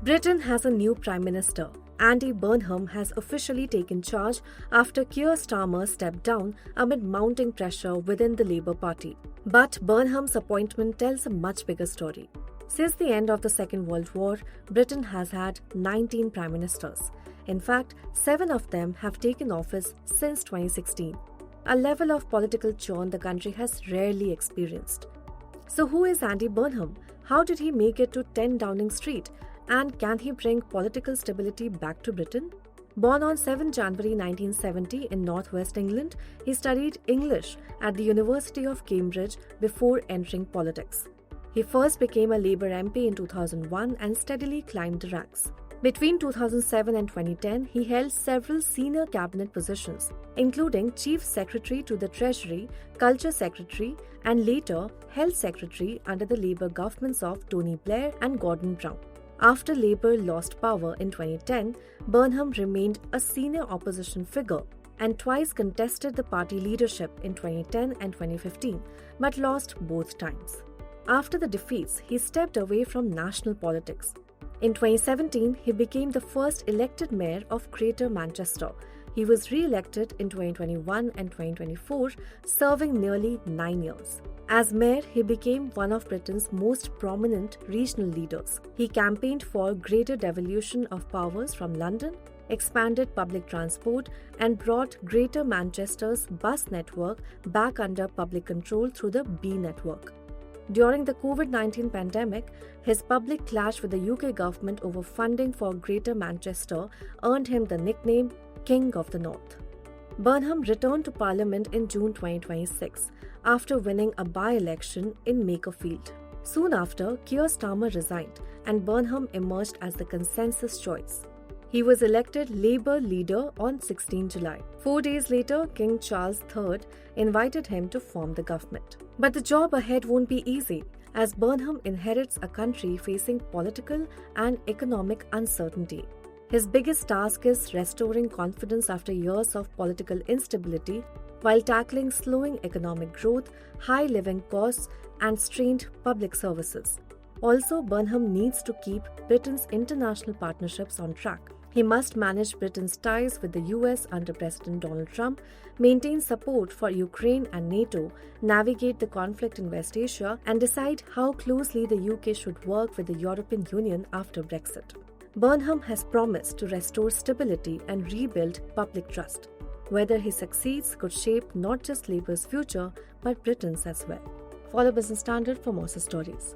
Britain has a new Prime Minister. Andy Burnham has officially taken charge after Keir Starmer stepped down amid mounting pressure within the Labour Party. But Burnham's appointment tells a much bigger story. Since the end of the Second World War, Britain has had 19 Prime Ministers. In fact, 7 of them have taken office since 2016, a level of political churn the country has rarely experienced. So who is Andy Burnham? How did he make it to 10 Downing Street? And can he bring political stability back to Britain? Born on 7 January 1970 in northwest England, he studied English at the University of Cambridge before entering politics. He first became a Labour MP in 2001 and steadily climbed the ranks. Between 2007 and 2010, he held several senior cabinet positions, including Chief Secretary to the Treasury, Culture Secretary, and later Health Secretary under the Labour governments of Tony Blair and Gordon Brown. After Labour lost power in 2010, Burnham remained a senior opposition figure and twice contested the party leadership in 2010 and 2015, but lost both times. After the defeats, he stepped away from national politics. In 2017, he became the first elected mayor of Greater Manchester. He was re-elected in 2021 and 2024, serving nearly 9 years. As mayor, he became one of Britain's most prominent regional leaders. He campaigned for greater devolution of powers from London, expanded public transport, and brought Greater Manchester's bus network back under public control through the B network. During the COVID-19 pandemic, his public clash with the UK government over funding for Greater Manchester earned him the nickname King of the North. Burnham returned to Parliament in June 2026 after winning a by-election in Makerfield. Soon after, Keir Starmer resigned and Burnham emerged as the consensus choice. He was elected Labour leader on 16 July. 4 days later, King Charles III invited him to form the government. But the job ahead won't be easy, as Burnham inherits a country facing political and economic uncertainty. His biggest task is restoring confidence after years of political instability while tackling slowing economic growth, high living costs, and strained public services. Also, Burnham needs to keep Britain's international partnerships on track. He must manage Britain's ties with the US under President Donald Trump, maintain support for Ukraine and NATO, navigate the conflict in West Asia, and decide how closely the UK should work with the European Union after Brexit. Burnham has promised to restore stability and rebuild public trust. Whether he succeeds could shape not just Labour's future, but Britain's as well. Follow Business Standard for more stories.